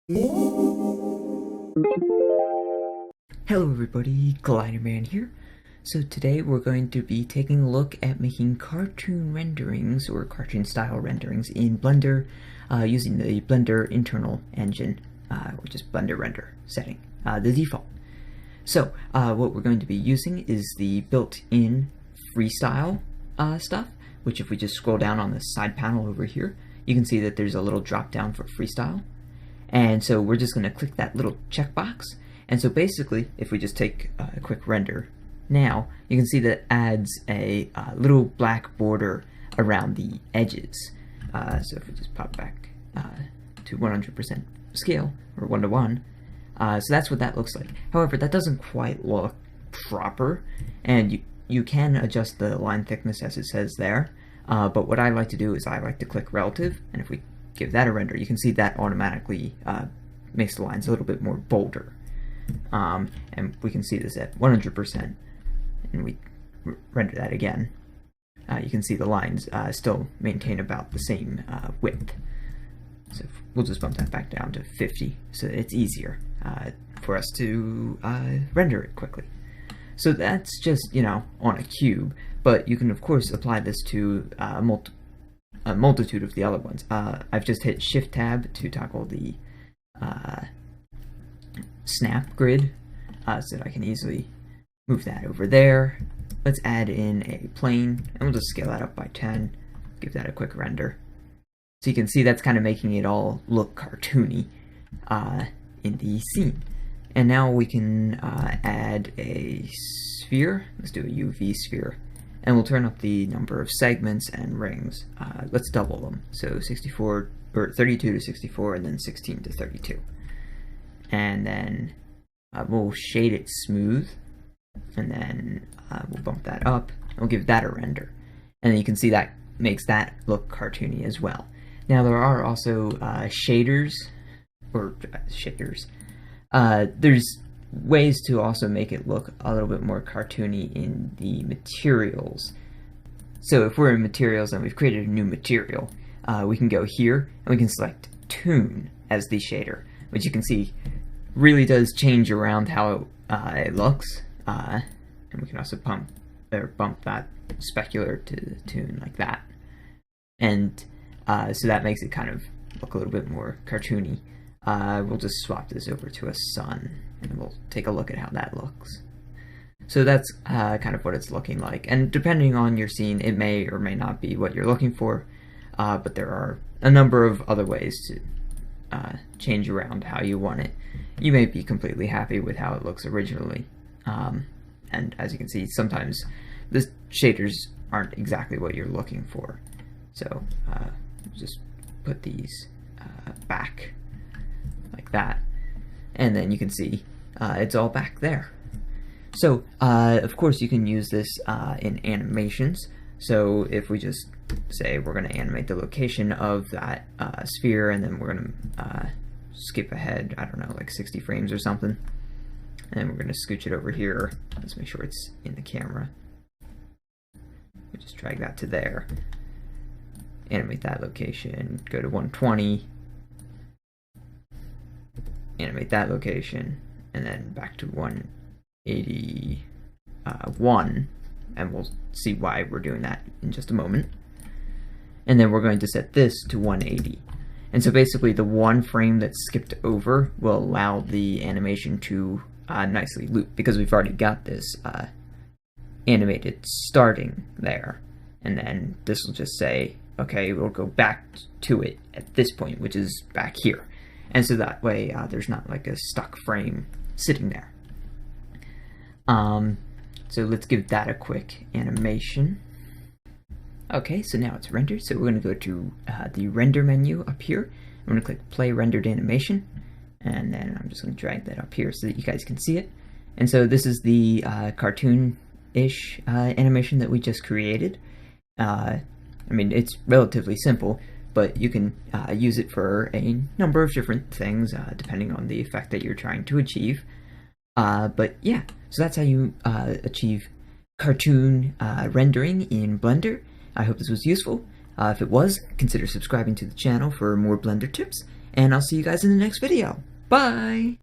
Hello everybody, Gliderman here. So today we're going to be taking a look at making cartoon renderings or cartoon style renderings in Blender using the Blender internal engine, which is Blender render setting, the default. So what we're going to be using is the built-in freestyle stuff, which if we just scroll down on the side panel over here, you can see that there's a little drop down for freestyle. And so we're just going to click that little checkbox. And so basically, if we just take a quick render now, you can see that it adds a little black border around the edges. So if we just pop back to 100% scale, or 1:1, so that's what that looks like. However, that doesn't quite look proper, and you can adjust the line thickness as it says there. But what I like to do is I like to click relative, and if we give that a render, you can see that automatically makes the lines a little bit more bolder. And we can see this at 100%, and we render that again. You can see the lines still maintain about the same width. So we'll just bump that back down to 50 so that it's easier for us to render it quickly. So that's just, on a cube, but you can of course apply this to a multitude of the other ones. I've just hit Shift Tab to toggle the snap grid so that I can easily move that over there. Let's add in a plane, and we'll just scale that up by 10, give that a quick render. So you can see that's kind of making it all look cartoony in the scene. And now we can add a sphere. Let's do a UV sphere. And we'll turn up the number of segments and rings. Let's double them. So 64 or 32 to 64, and then 16 to 32. And then we'll shade it smooth, and then we'll bump that up, and we'll give that a render. And then you can see that makes that look cartoony as well. Now there are also shaders, or shaders. There's ways to also make it look a little bit more cartoony in the materials. So if we're in materials and we've created a new material, we can go here and we can select Toon as the shader, which you can see really does change around how it looks. And we can also bump that specular to the Toon like that. And so that makes it kind of look a little bit more cartoony. We'll just swap this over to a sun, and we'll take a look at how that looks. So that's kind of what it's looking like. And depending on your scene, it may or may not be what you're looking for, but there are a number of other ways to change around how you want it. You may be completely happy with how it looks originally. And as you can see, sometimes the shaders aren't exactly what you're looking for. So just put these back like that, and then you can see it's all back there. So of course you can use this in animations. So if we just say we're going to animate the location of that sphere, and then we're going to skip ahead, I don't know, like 60 frames or something, and we're going to scooch it over here. Let's make sure it's in the camera. We just drag that to there, animate that location, go to 120, animate that location, and then back to 181, and we'll see why we're doing that in just a moment. And then we're going to set this to 180. And so basically the one frame that's skipped over will allow the animation to nicely loop, because we've already got this animated starting there. And then this will just say, okay, we'll go back to it at this point, which is back here. And so that way there's not like a stuck frame sitting there. So let's give that a quick animation. Okay, so now it's rendered. So we're going to go to the render menu up here. I'm going to click play rendered animation, and then I'm just going to drag that up here so that you guys can see it. And so this is the cartoon-ish animation that we just created. I mean, it's relatively simple, but you can use it for a number of different things depending on the effect that you're trying to achieve. But yeah, so that's how you achieve cartoon rendering in Blender. I hope this was useful. If it was, consider subscribing to the channel for more Blender tips, and I'll see you guys in the next video. Bye!